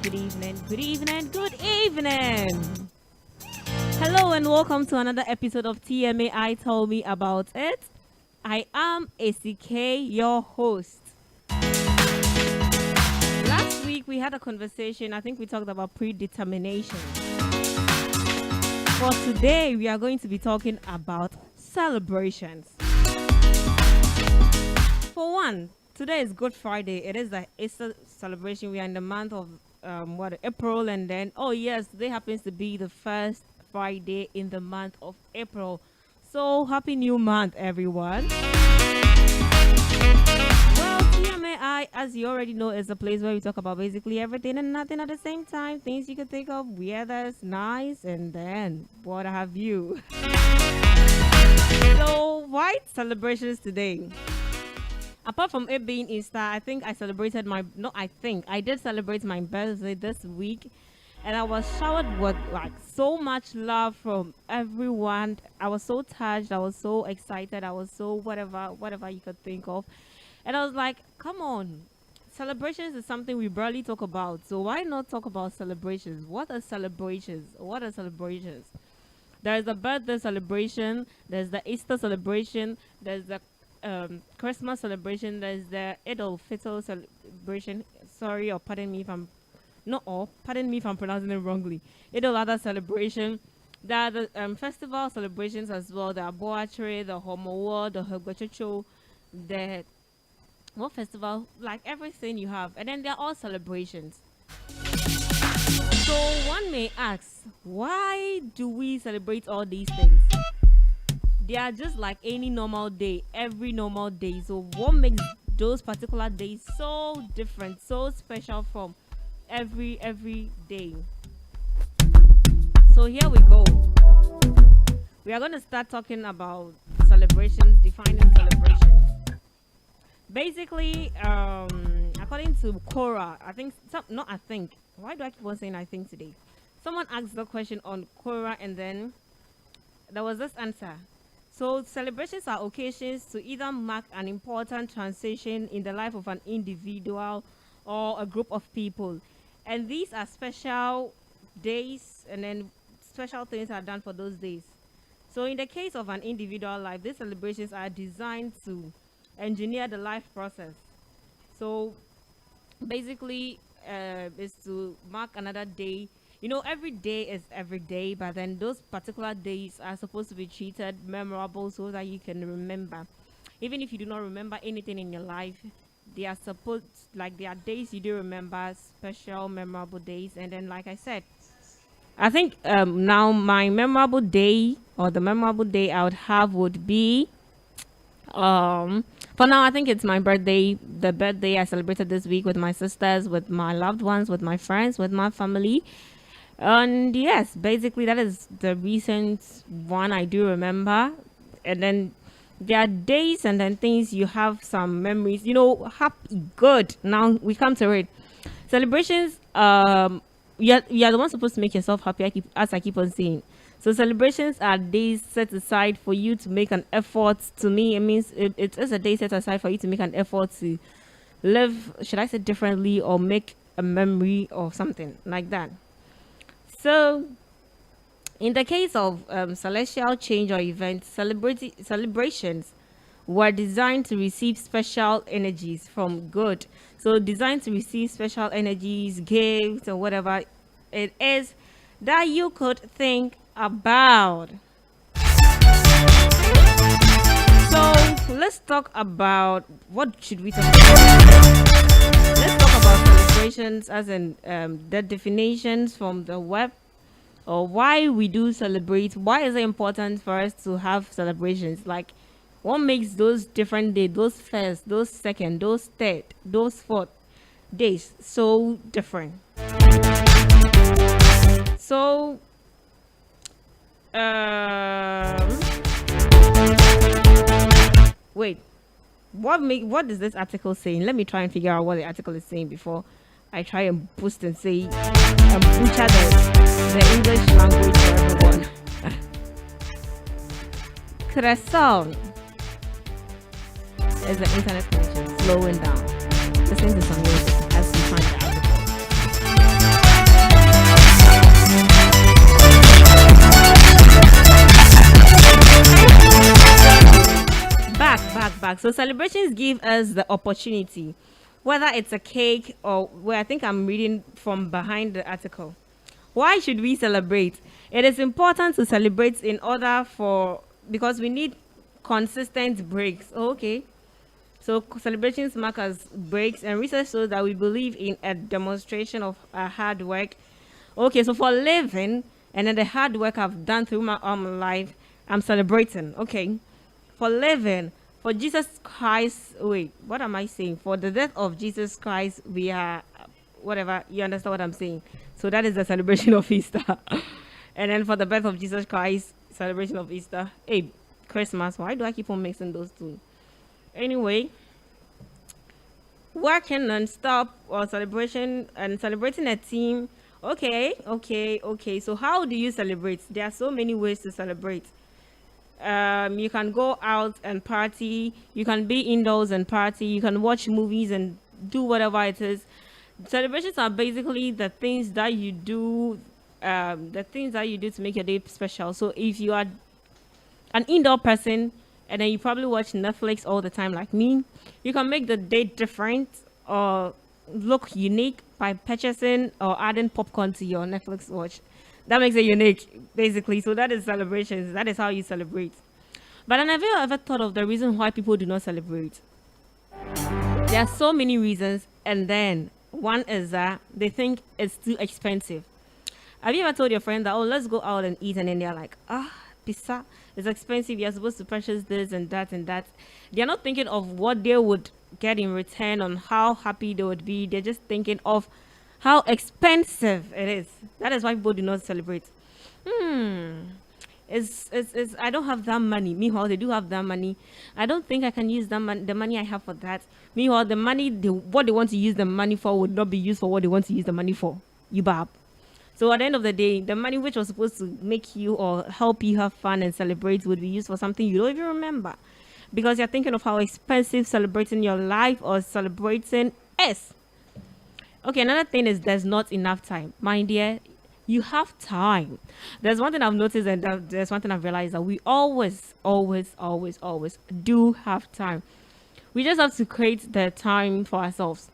good evening, good evening, good evening. Hello and welcome to another episode of TMAI Tell Me About It. I am ACK, your host. Last week we had a conversation. I think we talked about predetermination. For today, we are going to be talking about celebrations. For one, today is Good Friday. It is the Easter celebration. We are in the month of April, and then today happens to be the first Friday in the month of April. So happy new month, everyone. Well, TMAI, as you already know, is a place where we talk about basically everything and nothing at the same time. Things you can think of, weirdest, nice, and then what have you. So why celebrations today? Apart from it being Easter, I did celebrate my birthday this week, and I was showered with so much love from everyone. I was so touched, I was so excited, I was so whatever you could think of. And I was like, come on, celebrations is something we barely talk about, so why not talk about celebrations? What are celebrations? There's the birthday celebration, there's the Easter celebration, there's the Christmas celebration, there's the Eid al-Fitr celebration. Pardon me if I'm pronouncing it wrongly. Eid al-Adha celebration. There are the festival celebrations as well. The Aboatre, the Homowo, the Hogwachocho, the what festival? Like everything you have, and then they're all celebrations. So one may ask, why do we celebrate all these things? They are just like any normal day, every normal day. So what makes those particular days so different, so special from every day? So here we go. We are going to start talking about celebrations, defining celebrations. Basically, according to Quora, why do I keep on saying I think today? Someone asked the question on Quora, and then there was this answer. So celebrations are occasions to either mark an important transition in the life of an individual or a group of people. And these are special days, and then special things are done for those days. So in the case of an individual life, these celebrations are designed to engineer the life process. So basically, is to mark another day. You know, every day is every day, but then those particular days are supposed to be treated memorable so that you can remember. Even if you do not remember anything in your life, they are days you do remember, special, memorable days. And then, like I said, I think now my memorable day, or the memorable day I would have, would be for now, I think it's my birthday. The birthday I celebrated this week with my sisters, with my loved ones, with my friends, with my family. And yes, basically that is the recent one I do remember. And then there are days and then things you have some memories, happy, good. Now we come to it. Celebrations, you are the one supposed to make yourself happy, as I keep on saying. So celebrations are days set aside for you to make an effort. To me, it means it is a day set aside for you to make an effort to live, should I say differently, or make a memory or something like that. So, in the case of celestial change or events, celebrations were designed to receive special energies from good. So, designed to receive special energies, gifts, or whatever it is that you could think about. So, let's talk about what should we talk about? Let's talk about celebrations as in the definitions from the web, or why we do celebrate. Why is it important for us to have celebrations? Like, what makes those different days, those first, those second, those third, those fourth days so different? So, wait. What is this article saying? Let me try and figure out what the article is saying before I try and boost and say and butcher the English language for everyone. Cresson is the internet connection slowing down. Listen to some music as we find the article. fact. So celebrations give us the opportunity, whether it's a cake or where I think I'm reading from behind the article. Why should we celebrate? It is important to celebrate in order for because we need consistent breaks. Okay. So celebrations mark as breaks, and research shows that we believe in a demonstration of hard work. Okay, so for living and then the hard work I've done through my life, I'm celebrating. Okay, for living, for Jesus Christ. Wait, what am I saying? For the death of Jesus Christ, we are whatever. You understand what I'm saying? So that is the celebration of Easter. And then for the birth of Jesus Christ, celebration of Easter. Hey, Christmas. Why do I keep on mixing those two? Anyway, working non-stop or celebration and celebrating a team. Okay. So how do you celebrate? There are so many ways to celebrate. You can go out and party. You can be indoors and party. You can watch movies and do whatever it is. Celebrations are basically the things that you do, to make your day special. So if you are an indoor person and then you probably watch Netflix all the time like me, you can make the day different or look unique by purchasing or adding popcorn to your Netflix watch. That makes it unique, basically. So that is celebrations. That is how you celebrate. But I never ever thought of the reason why people do not celebrate. There are so many reasons, and then one is that they think it's too expensive. Have you ever told your friend that, oh, let's go out and eat, and then they're like, pizza is expensive. You're supposed to purchase this and that and that. They're not thinking of what they would get in return, on how happy they would be. They're just thinking of how expensive it is. That is why people do not celebrate. It's I don't have that money. Meanwhile, they do have that money. I don't think I can use that the money I have for that. Meanwhile, the money, what they want to use the money for would not be used for what they want to use the money for. You bab. So at the end of the day, the money which was supposed to make you or help you have fun and celebrate would be used for something you don't even remember. Because you're thinking of how expensive celebrating your life or celebrating is. Okay, another thing is there's not enough time. My dear, you have time. There's one thing I've noticed, and there's one thing I've realized, that we always do have time. We just have to create the time for ourselves.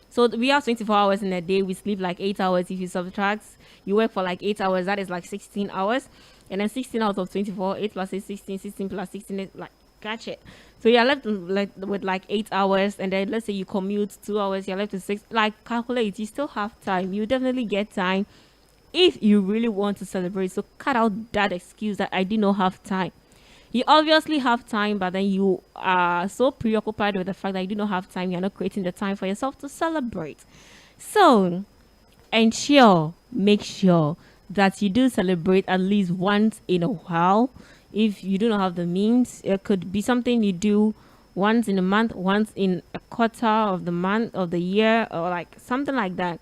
So we have 24 hours in a day. We sleep like 8 hours. If you subtract, you work for like 8 hours. That is like 16 hours. And then 16 out of 24, 8 plus 8, 16, 16 plus 16, is like, gotcha. So you're left with like 8 hours. And then let's say you commute 2 hours, you're left with 6. Like, calculate. You still have time. You definitely get time if you really want to celebrate. So cut out that excuse that I did not have time. You obviously have time, but then you are so preoccupied with the fact that you do not have time. You're not creating the time for yourself to celebrate. So make sure that you do celebrate at least once in a while. If you do not have the means, it could be something you do once in a month, once in a quarter of the month of the year, or like something like that.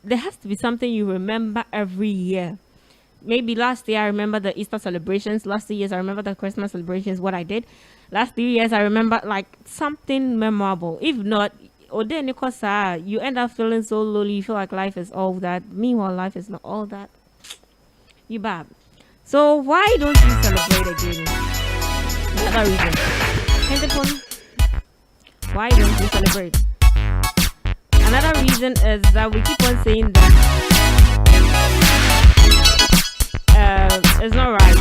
There has to be something you remember every year. Maybe last year I remember the Easter celebrations. Last 2 years I remember the Christmas celebrations, what I did. Last 3 years I remember like something memorable. If not, you end up feeling so lonely. You feel like life is all that. Meanwhile, life is not all that. You bad. So why don't you celebrate again? Another reason. Handphone. Why don't you celebrate? Another reason is that we keep on saying that it's not right.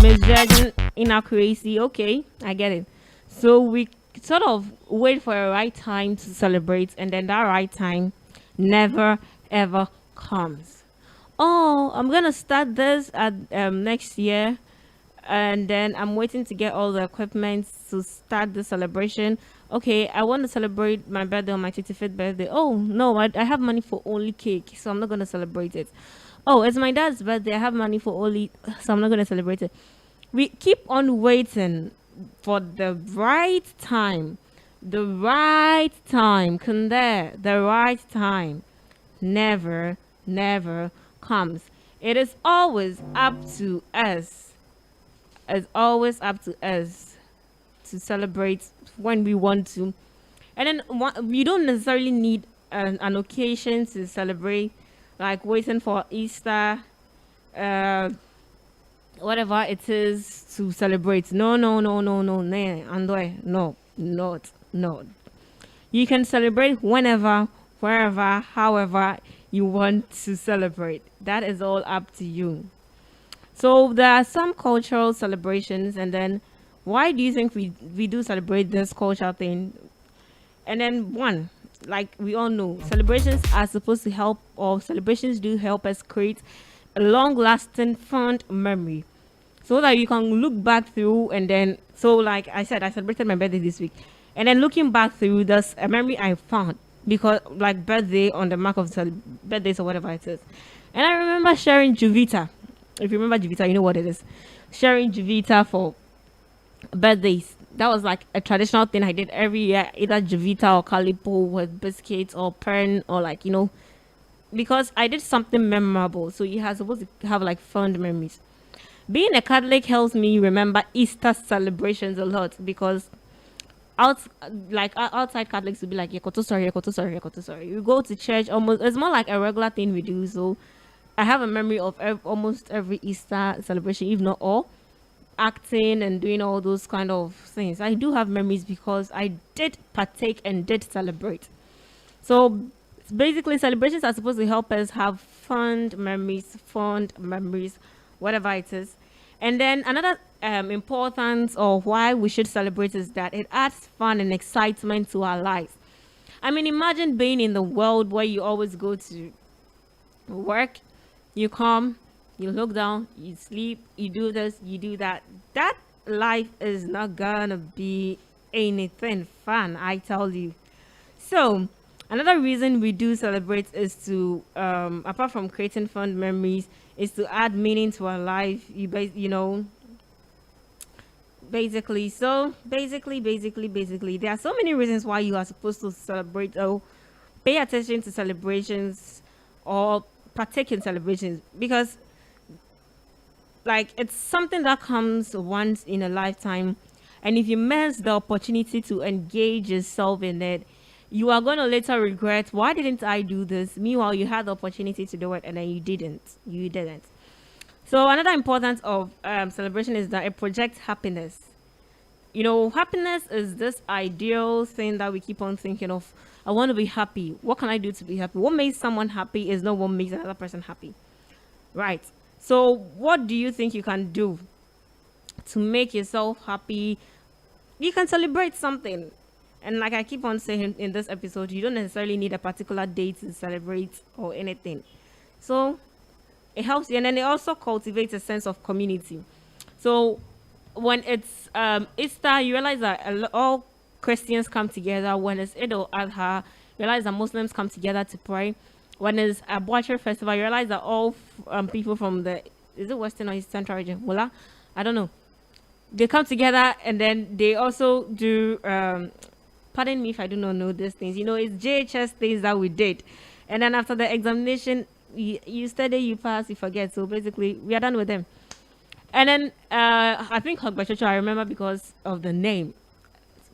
Misjudging, inaccuracy. Okay, I get it. So we sort of wait for a right time to celebrate, and then that right time never ever comes. Oh, I'm gonna start this at next year, and then I'm waiting to get all the equipment to start the celebration. Okay, I want to celebrate my birthday on my 25th birthday. Oh no, I have money for only cake, so I'm not gonna celebrate it. Oh, it's my dad's birthday. I have money for only, so I'm not going to celebrate it. We keep on waiting for the right time. The right time. The right time never comes. It is always up to us. It's always up to us to celebrate when we want to. And then you don't necessarily need an occasion to celebrate. Like waiting for Easter, whatever it is to celebrate. No, no, no, no, no, no, Andoy, no, not, no. You can celebrate whenever, wherever, however you want to celebrate. That is all up to you. So there are some cultural celebrations, and then why do you think we do celebrate this cultural thing? And then one, like we all know, celebrations are supposed to help, or celebrations do help us create a long-lasting fond memory, so that you can look back through. And then, so like I said, I celebrated my birthday this week, and then looking back through, this a memory I found, because like birthday on the mark of birthdays or whatever it is. And I remember sharing Juvita. If you remember Juvita, you know what it is. Sharing Juvita for birthdays. That was like a traditional thing I did every year, either Juvita or Calipo with biscuits or pen, or like, because I did something memorable. So you are supposed to have like fond memories. Being a Catholic helps me remember Easter celebrations a lot, because outside Catholics will be like, Yekoto sorry, Yekoto sorry, Yekoto sorry. You go to church almost, it's more like a regular thing we do. So I have a memory of almost every Easter celebration, if not all, acting and doing all those kind of things. I do have memories because I did partake and did celebrate. So basically, celebrations are supposed to help us have fond memories, whatever it is. And then another importance of why we should celebrate is that it adds fun and excitement to our lives. I mean, imagine being in the world where you always go to work, you come, you look down, you sleep, you do this, you do that. That life is not gonna be anything fun, I tell you. So another reason we do celebrate is to, apart from creating fun memories, is to add meaning to our life. Basically, there are so many reasons why you are supposed to celebrate or pay attention to celebrations or partake in celebrations, because like it's something that comes once in a lifetime, and if you miss the opportunity to engage yourself in it, you are going to later regret, why didn't I do this? Meanwhile, you had the opportunity to do it and then you didn't. So another importance of celebration is that it projects happiness. Happiness is this ideal thing that we keep on thinking of. I want to be happy. What can I do to be happy? What makes someone happy is not what makes another person happy. Right. So what do you think you can do to make yourself happy? You can celebrate something. And like I keep on saying in this episode, you don't necessarily need a particular date to celebrate or anything. So it helps you, and then it also cultivates a sense of community. So when it's Easter, you realize that all Christians come together. When it's Eid al-Adha, you realize that Muslims come together to pray. When it's a Butcher Festival, you realize that all people from is it Western or Central region? Mula? I don't know. They come together, and then they also do, pardon me if I do not know these things. It's JHS things that we did. And then after the examination, you study, you pass, you forget. So basically, we are done with them. And then I think Hogbachocho, I remember because of the name,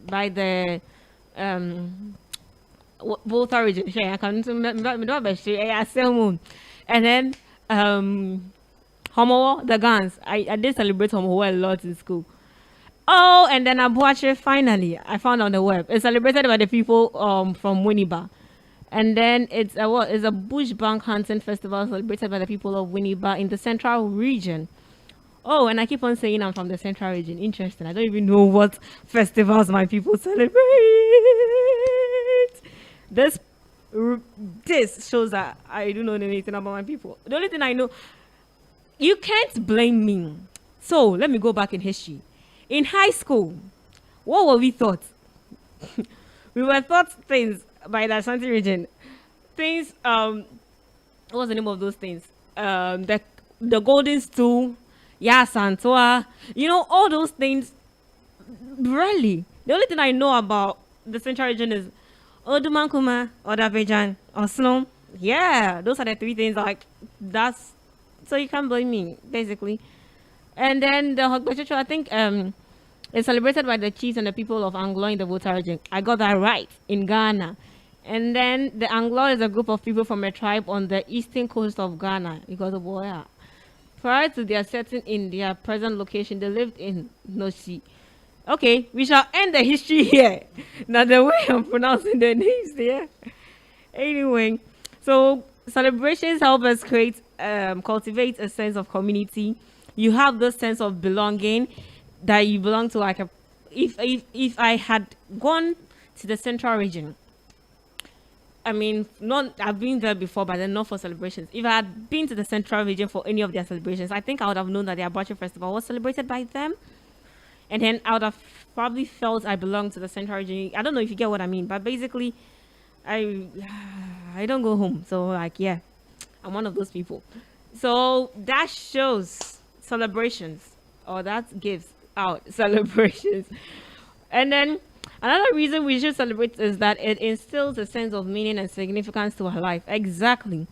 by the both origin. I can't remember. And then Homo, the guns. I did celebrate Homo a lot in school. Oh, and then Abuache, finally, I found on the web. It's celebrated by the people from Winneba. And then it's a bush bank hunting festival celebrated by the people of Winneba in the central region. Oh, and I keep on saying I'm from the central region. Interesting. I don't even know what festivals my people celebrate. This shows that I don't know anything about my people. The only thing I know, you can't blame me. So let me go back in history. In high school, what were we taught? We were taught things by the Ashanti region. Things, what was the name of those things? The golden stool, Santoa, all those things. Really, the only thing I know about the central region is Odumankuma, Odabejan, Oslo. Yeah, those are the three things. Like that's, so you can't blame me, basically. And then the Hogbachocho, I think it's celebrated by the chiefs and the people of Anglo in the Volta region. I got that right, in Ghana. And then the Anglo is a group of people from a tribe on the eastern coast of Ghana, because of Boya. Prior to their setting in their present location, they lived in Noshi. Okay, we shall end the history here. Now the way I'm pronouncing the names there. Anyway, so celebrations help us cultivate a sense of community. You have this sense of belonging that you belong to like a. If I had gone to the central region, I mean, not I've been there before, but then not for celebrations. If I had been to the central region for any of their celebrations, I think I would have known that their Abacha festival was celebrated by them, and then I would have probably felt I belong to the central region. I don't know if you get what I mean, but basically, I I don't go home, so like yeah, I'm one of those people. So that shows celebrations, or that gives out celebrations. And then another reason we should celebrate is that it instills a sense of meaning and significance to our life. Exactly.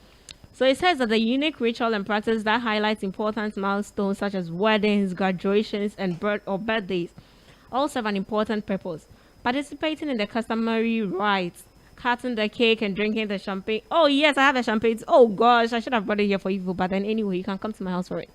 So it says that the unique ritual and practice that highlights important milestones such as weddings, graduations, and birth or birthdays all serve an important purpose. Participating in the customary rites, cutting the cake and drinking the champagne. Oh yes, I have the champagne. Oh gosh, I should have brought it here for you, but then anyway, you can come to my house for it.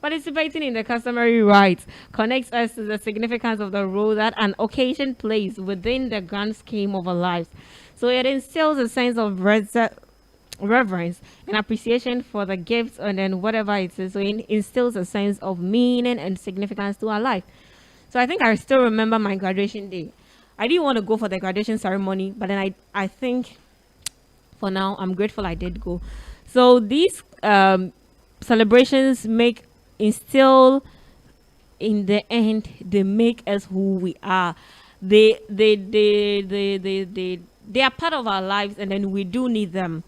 Participating in the customary rites connects us to the significance of the role that an occasion plays within the grand scheme of our lives. So it instills a sense of reverence and appreciation for the gifts and then whatever it is. So it instills a sense of meaning and significance to our life. So I think I still remember my graduation day. I didn't want to go for the graduation ceremony, but then I think for now I'm grateful I did go. So these celebrations instill in the end, they make us who we are. They are part of our lives, and then we do need them.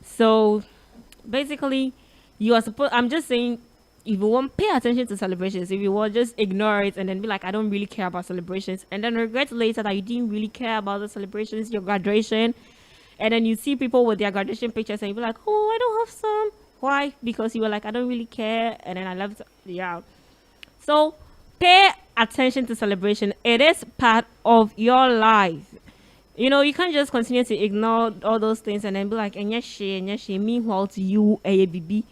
So basically, you are supposed. I'm just saying, if you won't pay attention to celebrations, if you will just ignore it and then be like, I don't really care about celebrations, and then regret later that you didn't really care about the celebrations, your graduation, and then you see people with their graduation pictures and you be like, oh, I don't have some. Why? Because you were like, I don't really care, and then I left you out. So pay attention to celebration. It is part of your life. You know, you can't just continue to ignore all those things and then be like, and yes, she. Meanwhile, to you, ABB,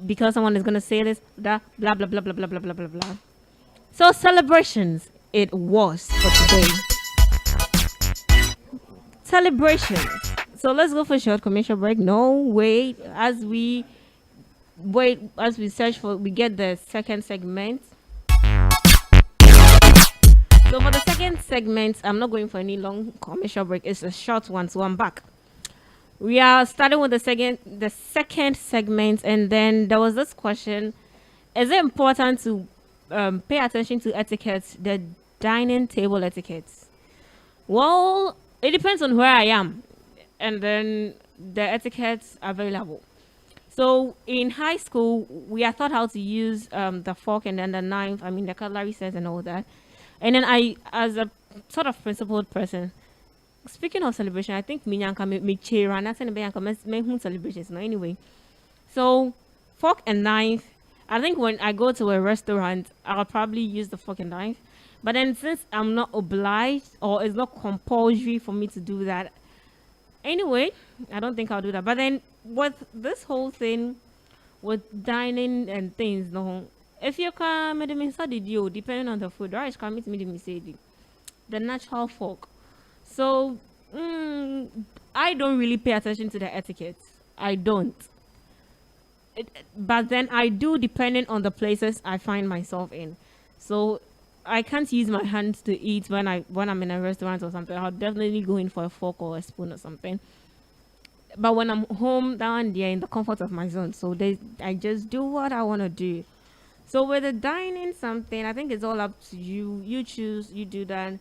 because someone is gonna say this, blah blah blah blah blah blah blah blah blah blah. So celebrations, it was for today. Celebrations. So let's go for a short commercial break. No, wait. As we search for, we get the second segment. So for the second segment, I'm not going for any long commercial break. It's a short one, so I'm back. We are starting with the second segment, and then there was this question: is it important to pay attention to etiquette, the dining table etiquettes? Well, it depends on where I am, and then the etiquettes available. So in high school, we are taught how to use the fork and then the knife. I mean, the cutlery sets and all that. And then I, as a sort of principled person, speaking of celebration, I think minyanka me cheer and that's me celebrations. No, anyway. So fork and knife. I think when I go to a restaurant, I'll probably use the fork and knife. But then since I'm not obliged or it's not compulsory for me to do that, anyway, I don't think I'll do that. But then with this whole thing with dining and things, no, if you come depending on the food, right? Come meet me the natural fork. So I don't really pay attention to the etiquette. I don't. But then I do, depending on the places I find myself in. So I can't use my hands to eat when I'm in a restaurant or something. I'll definitely go in for a fork or a spoon or something. But when I'm home down there in the comfort of my zone, so I just do what I want to do. So with the dining something, I think it's all up to you. You choose, you do that.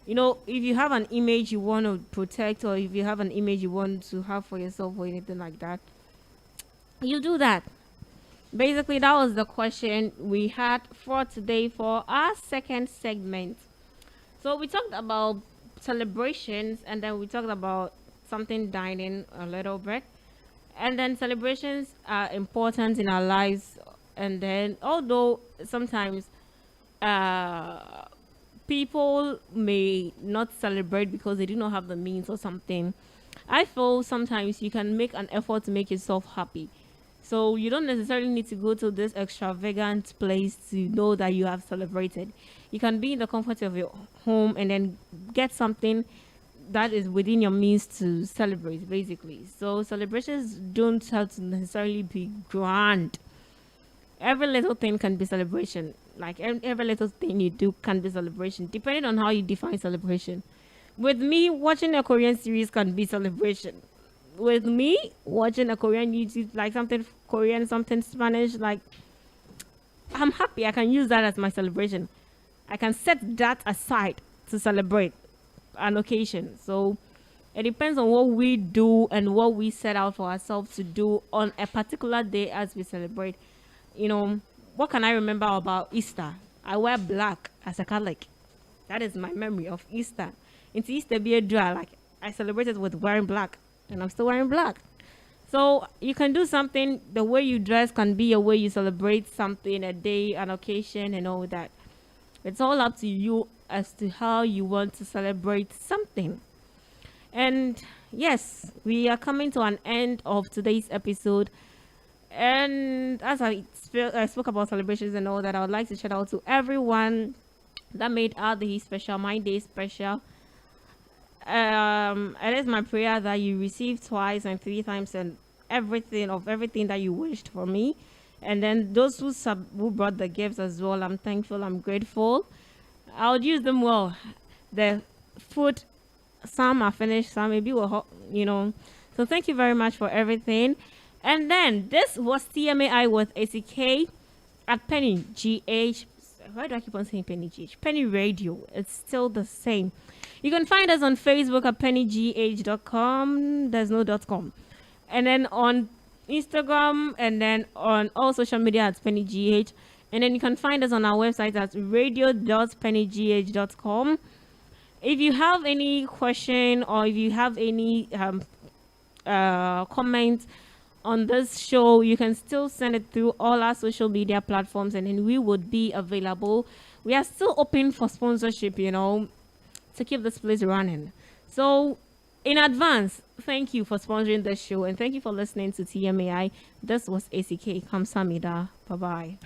You know, if you have an image you want to protect, or if you have an image you want to have for yourself or anything like that, you do that. Basically, that was the question we had for today for our second segment. So we talked about celebrations, and then we talked about something dining a little bit. And then celebrations are important in our lives. And then, although sometimes people may not celebrate because they do not have the means or something, I feel sometimes you can make an effort to make yourself happy. So you don't necessarily need to go to this extravagant place to know that you have celebrated. You can be in the comfort of your home and then get something that is within your means to celebrate, basically. So celebrations don't have to necessarily be grand. Every little thing can be celebration. Like every little thing you do can be celebration, depending on how you define celebration. With me, watching a Korean series can be celebration. With me, watching a Korean YouTube, like something Korean, something Spanish, like I'm happy. I can use that as my celebration. I can set that aside to celebrate an occasion. So it depends on what we do and what we set out for ourselves to do on a particular day as we celebrate. You know, what can I remember about Easter? I wear black as a Catholic. That is my memory of Easter. Into Easter be a dry, like I celebrated with wearing black, and I'm still wearing black. So you can do something. The way you dress can be a way you celebrate something, a day, an occasion, and all that. It's all up to you as to how you want to celebrate something. And yes, we are coming to an end of today's episode. And as I spoke about celebrations and all that, I would like to shout out to everyone that made our day special, my day special. It is my prayer that you receive twice and three times and everything that you wished for me. And then those who brought the gifts as well, I'm thankful, I'm grateful. I would use them well. The food, some are finished, some maybe were hot, you know. So thank you very much for everything. And then this was TMAI with ACK at PenyGh. Why do I keep on saying PenyGh? Penny Radio. It's still the same. You can find us on Facebook at PenyGh.com. There's no .com. And then on Instagram and then on all social media at PenyGh. And then you can find us on our website at radio.penygh.com. If you have any question or if you have any comments on this show, you can still send it through all our social media platforms and then we would be available. We are still open for sponsorship, you know, to keep this place running. So in advance, thank you for sponsoring the show and thank you for listening to TMAI. This was ACK. Kamsamida. Bye-bye.